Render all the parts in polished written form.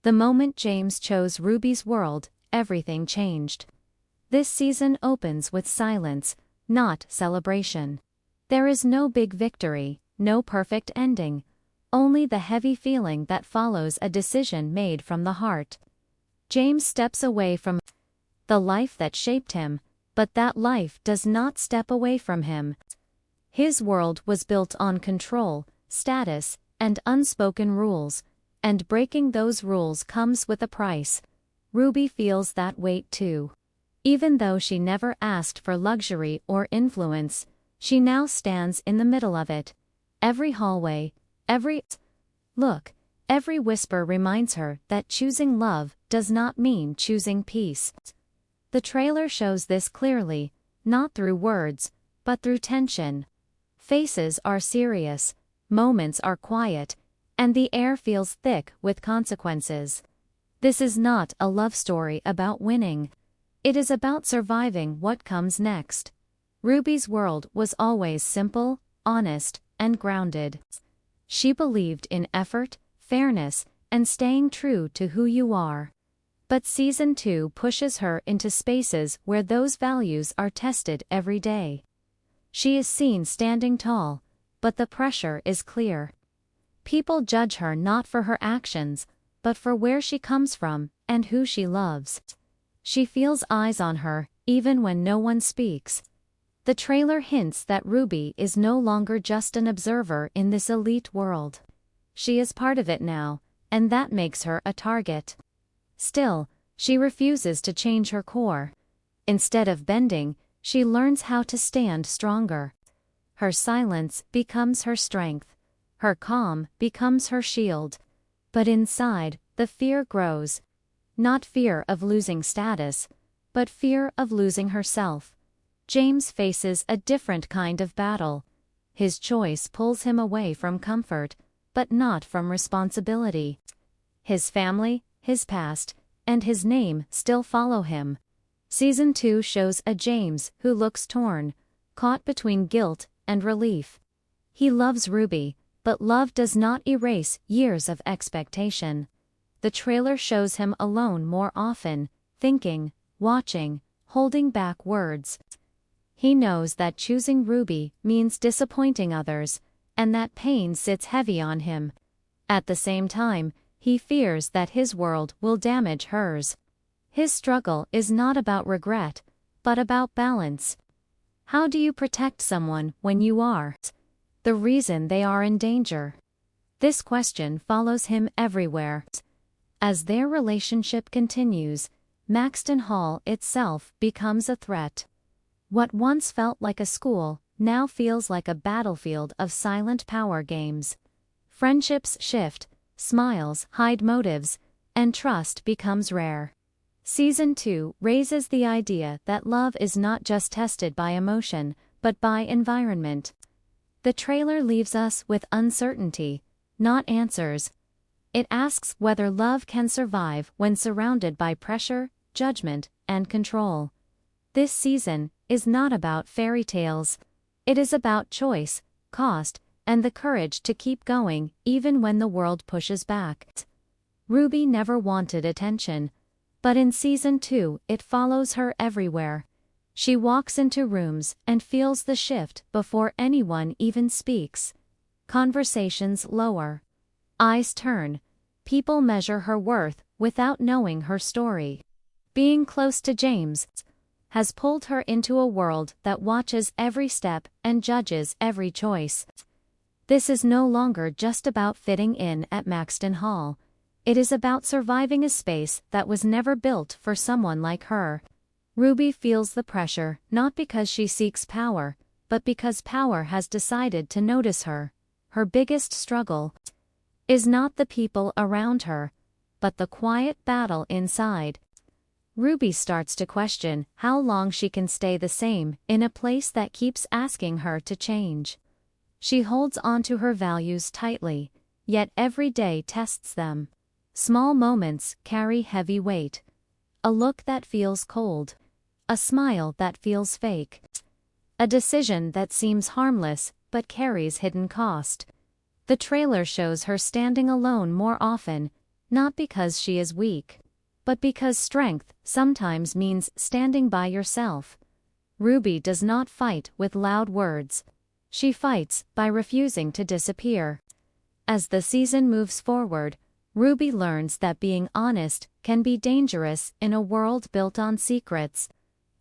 The moment James chose Ruby's world, everything changed. This season opens with silence, not celebration. There is no big victory, no perfect ending, only the heavy feeling that follows a decision made from the heart. James steps away from the life that shaped him, but that life does not step away from him. His world was built on control, status, and unspoken rules, and breaking those rules comes with a price. Ruby feels that weight too. Even though she never asked for luxury or influence, she now stands in the middle of it. Every hallway, every look, every whisper reminds her that choosing love does not mean choosing peace. The trailer shows this clearly, not through words, but through tension. Faces are serious, moments are quiet, and the air feels thick with consequences. This is not a love story about winning. It is about surviving what comes next. Ruby's world was always simple, honest, and grounded. She believed in effort, fairness, and staying true to who you are. But Season 2 pushes her into spaces where those values are tested every day. She is seen standing tall, but the pressure is clear. People judge her not for her actions, but for where she comes from and who she loves. She feels eyes on her, even when no one speaks. The trailer hints that Ruby is no longer just an observer in this elite world. She is part of it now, and that makes her a target. Still, she refuses to change her core. Instead of bending, she learns how to stand stronger. Her silence becomes her strength. Her calm becomes her shield. But inside, the fear grows. Not fear of losing status, but fear of losing herself. James faces a different kind of battle. His choice pulls him away from comfort, but not from responsibility. His family, his past, and his name still follow him. Season 2 shows a James who looks torn, caught between guilt and relief. He loves Ruby, but love does not erase years of expectation. The trailer shows him alone more often, thinking, watching, holding back words. He knows that choosing Ruby means disappointing others, and that pain sits heavy on him. At the same time, he fears that his world will damage hers. His struggle is not about regret, but about balance. How do you protect someone when you are the reason they are in danger? This question follows him everywhere. As their relationship continues, Maxton Hall itself becomes a threat. What once felt like a school now feels like a battlefield of silent power games. Friendships shift, smiles hide motives, and trust becomes rare. Season 2 raises the idea that love is not just tested by emotion, but by environment. The trailer leaves us with uncertainty, not answers. It asks whether love can survive when surrounded by pressure, judgment, and control. This season is not about fairy tales. It is about choice, cost, and the courage to keep going even when the world pushes back. Ruby never wanted attention, but in Season 2 it follows her everywhere. She walks into rooms and feels the shift before anyone even speaks. Conversations lower. Eyes turn. People measure her worth without knowing her story. Being close to James has pulled her into a world that watches every step and judges every choice. This is no longer just about fitting in at Maxton Hall. It is about surviving a space that was never built for someone like her. Ruby feels the pressure not because she seeks power, but because power has decided to notice her. Her biggest struggle is not the people around her, but the quiet battle inside. Ruby starts to question how long she can stay the same in a place that keeps asking her to change. She holds on to her values tightly, yet every day tests them. Small moments carry heavy weight. A look that feels cold. A smile that feels fake. A decision that seems harmless but carries hidden cost. The trailer shows her standing alone more often, not because she is weak, but because strength sometimes means standing by yourself. Ruby does not fight with loud words. She fights by refusing to disappear. As the season moves forward, Ruby learns that being honest can be dangerous in a world built on secrets.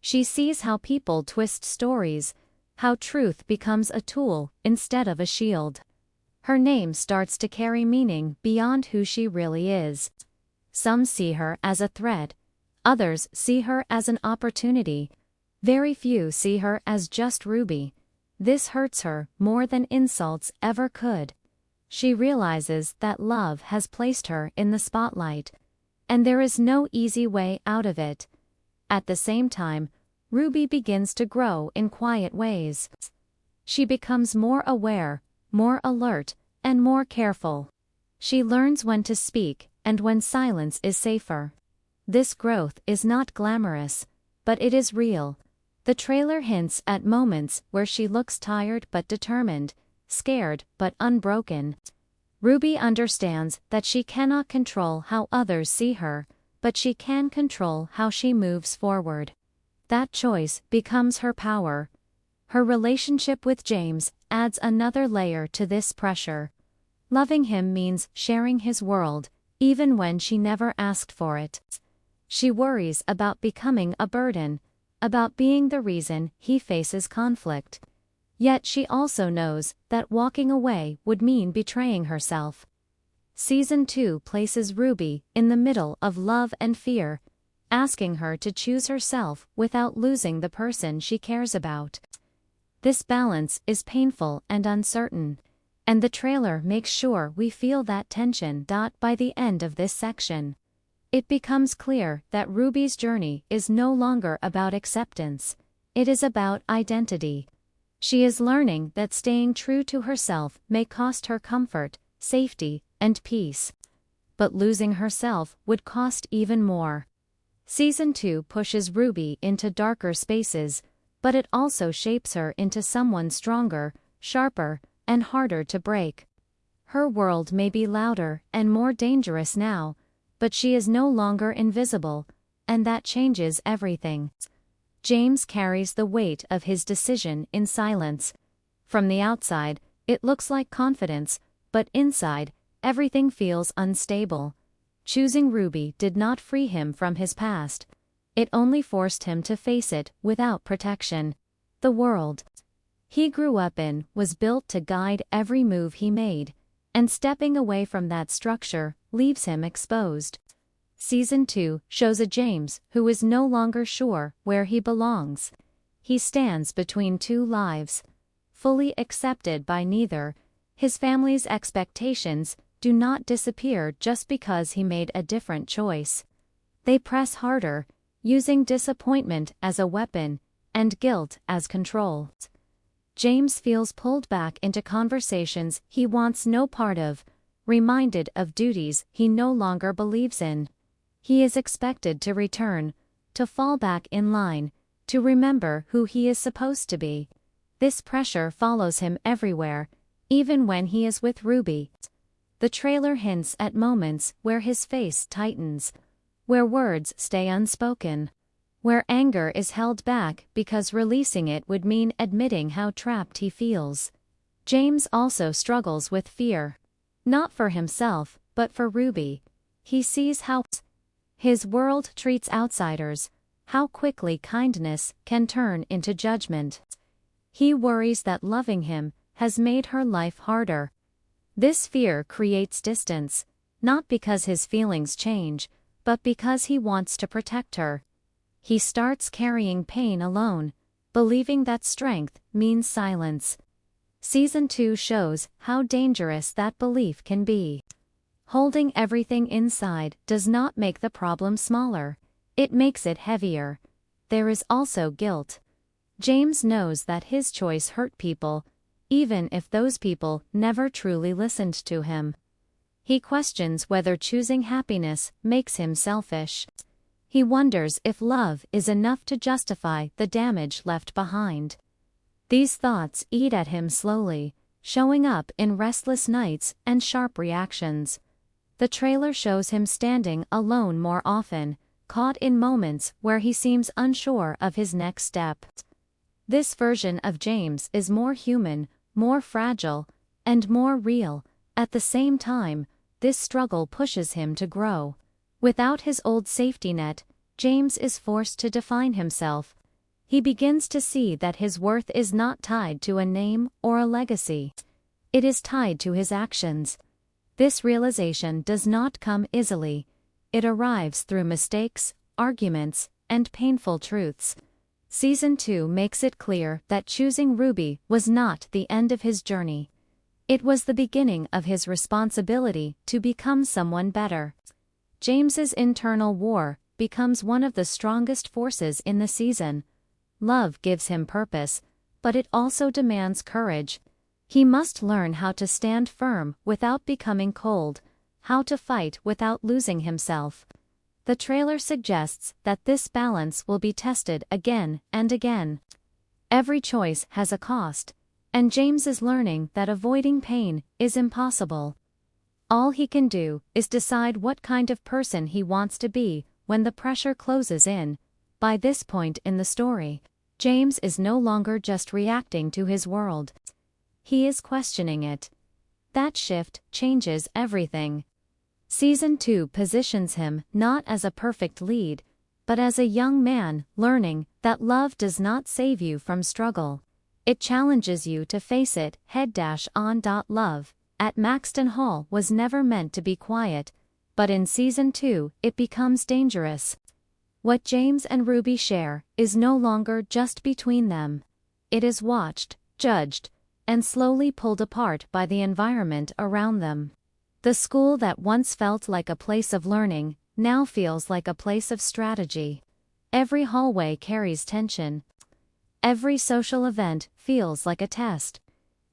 She sees how people twist stories, how truth becomes a tool instead of a shield. Her name starts to carry meaning beyond who she really is. Some see her as a threat, others see her as an opportunity. Very few see her as just Ruby. This hurts her more than insults ever could. She realizes that love has placed her in the spotlight, and there is no easy way out of it. At the same time, Ruby begins to grow in quiet ways. She becomes more aware, more alert, and more careful. She learns when to speak and when silence is safer. This growth is not glamorous, but it is real. The trailer hints at moments where she looks tired but determined, scared but unbroken. Ruby understands that she cannot control how others see her, but she can control how she moves forward. That choice becomes her power. Her relationship with James adds another layer to this pressure. Loving him means sharing his world, even when she never asked for it. She worries about becoming a burden, about being the reason he faces conflict. Yet she also knows that walking away would mean betraying herself. Season 2 places Ruby in the middle of love and fear, asking her to choose herself without losing the person she cares about. This balance is painful and uncertain, and the trailer makes sure we feel that tension. By the end of this section, it becomes clear that Ruby's journey is no longer about acceptance, it is about identity. She is learning that staying true to herself may cost her comfort, safety, and peace. But losing herself would cost even more. Season 2 pushes Ruby into darker spaces, but it also shapes her into someone stronger, sharper, and harder to break. Her world may be louder and more dangerous now, but she is no longer invisible, and that changes everything. James carries the weight of his decision in silence. From the outside, it looks like confidence, but inside, everything feels unstable. Choosing Ruby did not free him from his past. It only forced him to face it without protection. The world he grew up in was built to guide every move he made, and stepping away from that structure leaves him exposed. Season 2 shows a James who is no longer sure where he belongs. He stands between two lives, fully accepted by neither. His family's expectations do not disappear just because he made a different choice. They press harder, using disappointment as a weapon and guilt as control. James feels pulled back into conversations he wants no part of, reminded of duties he no longer believes in. He is expected to return, to fall back in line, to remember who he is supposed to be. This pressure follows him everywhere, even when he is with Ruby. The trailer hints at moments where his face tightens, where words stay unspoken, where anger is held back because releasing it would mean admitting how trapped he feels. James also struggles with fear. Not for himself, but for Ruby. He sees how his world treats outsiders, how quickly kindness can turn into judgment. He worries that loving him has made her life harder. This fear creates distance, not because his feelings change, but because he wants to protect her. He starts carrying pain alone, believing that strength means silence. Season 2 shows how dangerous that belief can be. Holding everything inside does not make the problem smaller, it makes it heavier. There is also guilt. James knows that his choice hurt people, even if those people never truly listened to him. He questions whether choosing happiness makes him selfish. He wonders if love is enough to justify the damage left behind. These thoughts eat at him slowly, showing up in restless nights and sharp reactions. The trailer shows him standing alone more often, caught in moments where he seems unsure of his next step. This version of James is more human, more fragile, and more real. At the same time, this struggle pushes him to grow. Without his old safety net, James is forced to define himself. He begins to see that his worth is not tied to a name or a legacy. It is tied to his actions. This realization does not come easily. It arrives through mistakes, arguments, and painful truths. Season 2 makes it clear that choosing Ruby was not the end of his journey. It was the beginning of his responsibility to become someone better. James's internal war becomes one of the strongest forces in the season. Love gives him purpose, but it also demands courage. He must learn how to stand firm without becoming cold, how to fight without losing himself. The trailer suggests that this balance will be tested again and again. Every choice has a cost, and James is learning that avoiding pain is impossible. All he can do is decide what kind of person he wants to be when the pressure closes in. By this point in the story, James is no longer just reacting to his world. He is questioning it. That shift changes everything. Season 2 positions him not as a perfect lead, but as a young man learning that love does not save you from struggle. It challenges you to face it head-on. Love at Maxton Hall was never meant to be quiet, but in Season 2 it becomes dangerous. What James and Ruby share is no longer just between them. It is watched, judged, and slowly pulled apart by the environment around them. The school that once felt like a place of learning now feels like a place of strategy. Every hallway carries tension. Every social event feels like a test.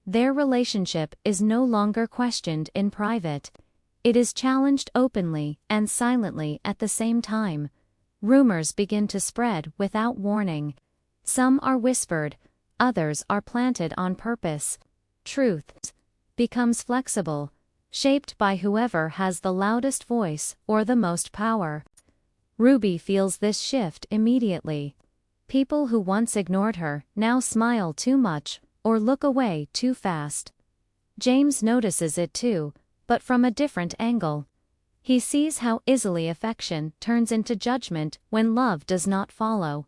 Their relationship is no longer questioned in private. It is challenged openly and silently at the same time. Rumors begin to spread without warning. Some are whispered, others are planted on purpose. Truth becomes flexible, shaped by whoever has the loudest voice or the most power. Ruby feels this shift immediately. People who once ignored her now smile too much or look away too fast. James notices it too, but from a different angle. He sees how easily affection turns into judgment when love does not follow.